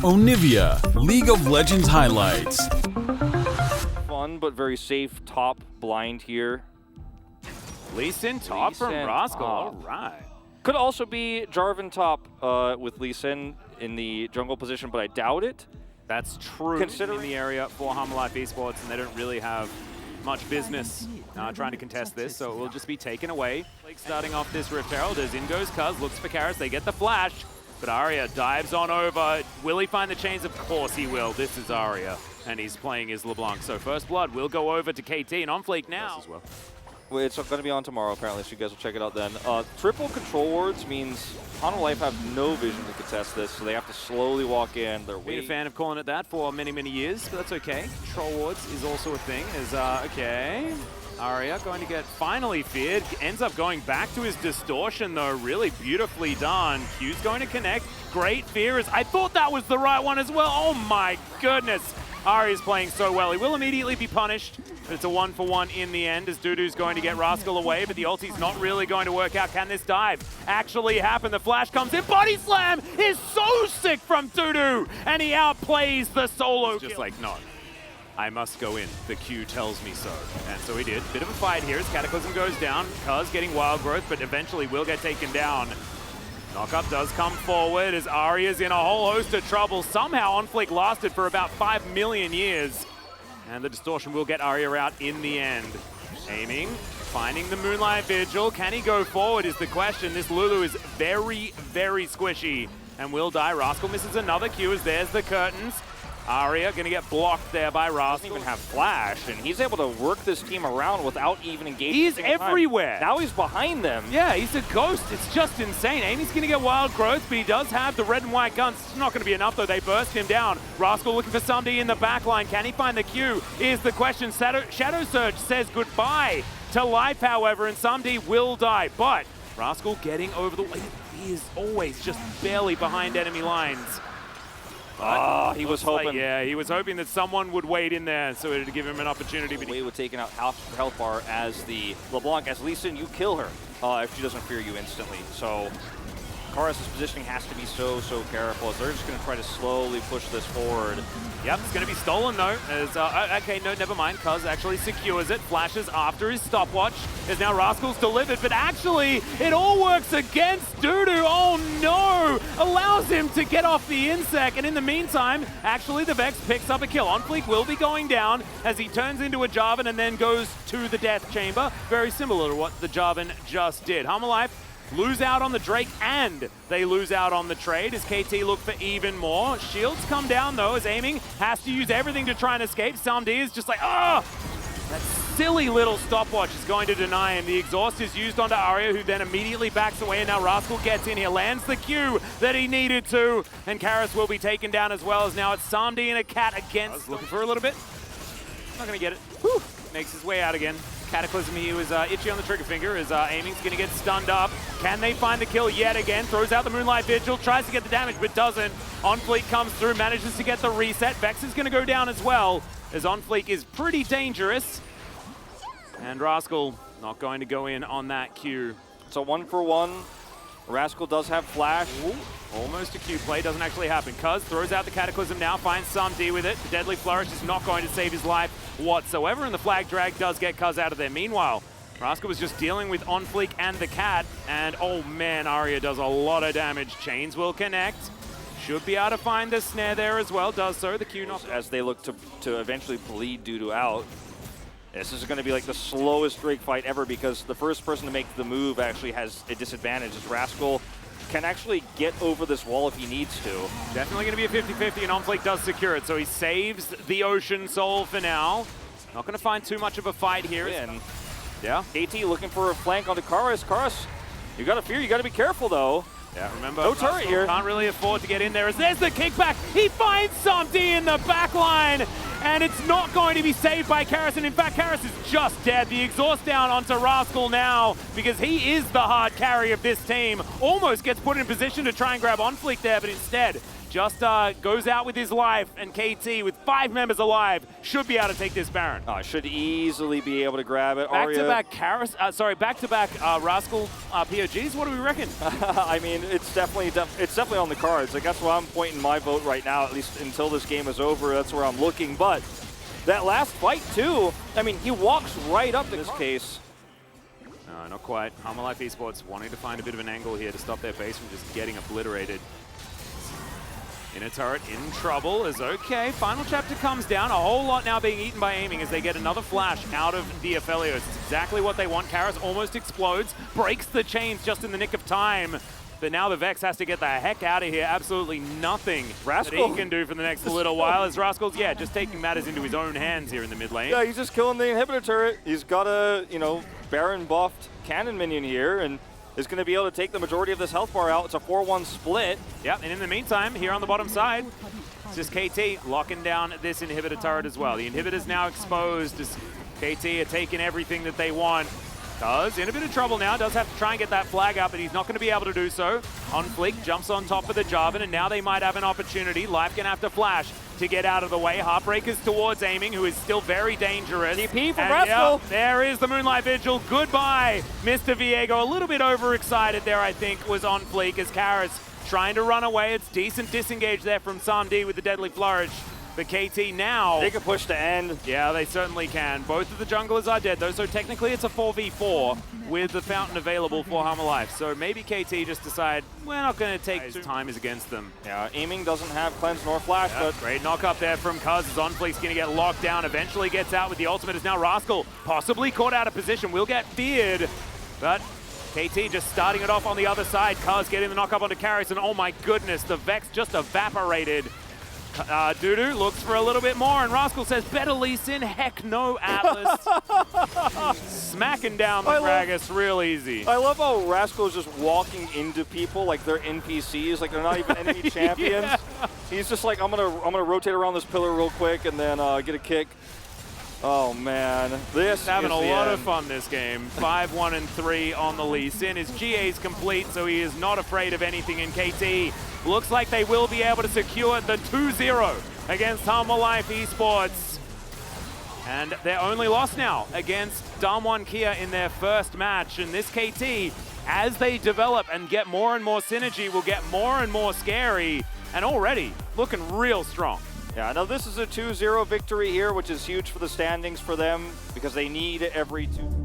Onivia, League of Legends highlights. Fun but very safe top blind here. Lee Sin top from Rascal. All right. Could also be Jarvan top with Lee Sin in the jungle position, but I doubt it. That's true in the area for Hanwha Esports, and they don't really have much business trying to contest this, so it will just be taken away. Starting off this Rift Herald as in goes Cuz, looks for Karis, they get the flash, but Arya dives on over. Will he find the chains? Of course he will. This is Arya, and he's playing his LeBlanc. So first blood will go over to KT, and on Fleek now. As well. It's going to be on tomorrow, apparently, so you guys will check it out then. Triple control wards means Hanwha have no vision to contest this, so they have to slowly walk in. They're been a fan of calling it that for many, many years, but that's okay. Control wards is also a thing. Okay. Arya going to get finally feared. Ends up going back to his distortion, though. Really beautifully done. Q's going to connect. Great fear. I thought that was the right one as well. Oh my goodness. Arya's playing so well. He will immediately be punished, but it's a 1-for-1 in the end as Dudu's going to get Rascal away, but the ulti's not really going to work out. Can this dive actually happen? The flash comes in. Body slam is so sick from Dudu, and he outplays the solo kill. Just like, no, I must go in. The Q tells me so. And so he did. Bit of a fight here as Cataclysm goes down. Cuz getting wild growth, but eventually will get taken down. Knockup does come forward as Arya's in a whole host of trouble. Somehow On Fleek lasted for about 5 million years. And the distortion will get Arya out in the end. Aiming, finding the Moonlight Vigil. Can he go forward is the question. This Lulu is very, very squishy and will die. Rascal misses another Q as there's the curtains. Arya going to get blocked there by Rascal. Doesn't even have flash, and he's able to work this team around without even engaging. He's everywhere. Now he's behind them. Yeah, he's a ghost. It's just insane. Amy's going to get wild growth, but he does have the red and white guns. It's not going to be enough, though. They burst him down. Rascal looking for Sumdy in the back line. Can he find the Q? Is the question. Shadow Surge says goodbye to life, however, and Sumdy will die. But Rascal getting over the... He is always just barely behind enemy lines. He was hoping. Like, yeah, he was hoping that someone would wade in there so it'd give him an opportunity. But he would taking out health bar as the LeBlanc. As Lee Sin, you kill her if she doesn't fear you instantly. So Karis' positioning has to be so careful as they're just going to try to slowly push this forward. Yep, it's going to be stolen though. As, okay, no, never mind. Cuz actually secures it, flashes after his stopwatch. As now Rascal's delivered, but actually it all works against Dudu. Oh no! Allows him to get off the insect, and in the meantime, actually the Vex picks up a kill. On Fleek will be going down as he turns into a Jarvan and then goes to the death chamber. Very similar to what the Jarvan just did. Hanwha lose out on the Drake, and they lose out on the trade as KT look for even more. Shields come down, though, as Aiming has to use everything to try and escape. Samdi is just like, oh! That silly little stopwatch is going to deny him. The exhaust is used onto Arya, who then immediately backs away, and now Rascal gets in here, lands the Q that he needed to, and Karis will be taken down as well, as now it's Samdi and a cat against. Looking for a little bit. Not going to get it. Whew. Makes his way out again. Cataclysm, he was itchy on the trigger finger as Aiming's going to get stunned up. Can they find the kill yet again? Throws out the Moonlight Vigil, tries to get the damage, but doesn't. On Fleek comes through, manages to get the reset. Vex is going to go down as well, as On Fleek is pretty dangerous. And Rascal not going to go in on that Q. It's a 1-for-1. Rascal does have flash. Ooh, almost a Q play, doesn't actually happen. Cuz throws out the Cataclysm now, finds Sumdy with it. The Deadly Flourish is not going to save his life whatsoever, and the flag drag does get Cuz out of there. Meanwhile, Rascal was just dealing with On Fleek and the cat, and oh man, Arya does a lot of damage. Chains will connect. Should be able to find the snare there as well, does so. The Q knock. As they look to eventually bleed Dudu out. This is going to be like the slowest Drake fight ever because the first person to make the move actually has a disadvantage as Rascal can actually get over this wall if he needs to. Definitely going to be a 50-50 and On Fleek does secure it, so he saves the Ocean Soul for now. Not going to find too much of a fight here. Yeah. KT looking for a flank onto Karis. Karis, you got to fear, you got to be careful though. Yeah, remember, no turret here. Can't really afford to get in there as there's the kickback. He finds Sumdy in the back line, and it's not going to be saved by Karis. And in fact, Karis is just dead. The exhaust down onto Rascal now because he is the hard carry of this team. Almost gets put in position to try and grab On Fleek there, but instead just goes out with his life, and KT, with 5 members alive, should be able to take this Baron. Should easily be able to grab it. Back-to-back back-to-back Rascal POGs. What do we reckon? I mean, it's definitely on the cards. Like, that's where I'm pointing my vote right now, at least until this game is over. That's where I'm looking. But that last fight, too, I mean, he walks right up in this case. No, not quite. Hanwha Esports wanting to find a bit of an angle here to stop their base from just getting obliterated. In a turret, in trouble, is okay. Final chapter comes down. A whole lot now being eaten by aiming as they get another flash out of the Aphelios. It's exactly what they want. Karis almost explodes, breaks the chains just in the nick of time. But now the Vex has to get the heck out of here. Absolutely nothing that he can do for the next little while. As Rascal's, just taking matters into his own hands here in the mid lane. Yeah, he's just killing the inhibitor turret. He's got a, Baron buffed cannon minion here, and is going to be able to take the majority of this health bar out. It's a 4-1 split. Yep, and in the meantime, here on the bottom side, it's just KT locking down this inhibitor turret as well. The inhibitor's now exposed as KT are taking everything that they want. Cuz in a bit of trouble now, does have to try and get that flag up, but he's not going to be able to do so. Onfleek jumps on top of the Jarvan, and now they might have an opportunity. Life going to have to flash to get out of the way. Heartbreaker's towards aiming, who is still very dangerous. DP for Rascal. There is the Moonlight Vigil. Goodbye, Mr. Viego. A little bit overexcited there, I think, was Onfleek as Karis trying to run away. It's decent disengage there from Samdi with the Deadly Flourish. But KT now... They can push to end. Yeah, they certainly can. Both of the junglers are dead, though, so technically it's a 4v4 with the Fountain available for Hanwha Life. So maybe KT just decide, we're not going to take time is against them. Yeah, aiming doesn't have cleanse nor flash, but... Great knock up there from Cuz as Onfleek's going to get locked down. Eventually gets out with the ultimate as now Rascal possibly caught out of position. Will get feared, but... KT just starting it off on the other side. Cuz getting the knock up onto Karis, and oh my goodness, the Vex just evaporated. Dudu looks for a little bit more, and Rascal says, better Lee Sin, heck no, Atlas. Smacking down the Gragas real easy. I love how Rascal is just walking into people like they're NPCs, like they're not even enemy champions. Yeah. He's just like, I'm gonna rotate around this pillar real quick and then get a kick. Oh man, this having is a lot end. of fun this game. 5-1 and 3 on the Lee Sin. His GA's complete, so he is not afraid of anything in KT. Looks like they will be able to secure the 2-0 against Hanwha Life Esports. And they're only lost now against Damwon Kia in their first match. And this KT, as they develop and get more and more synergy, will get more and more scary. And already looking real strong. Yeah, now this is a 2-0 victory here, which is huge for the standings for them because they need every 2.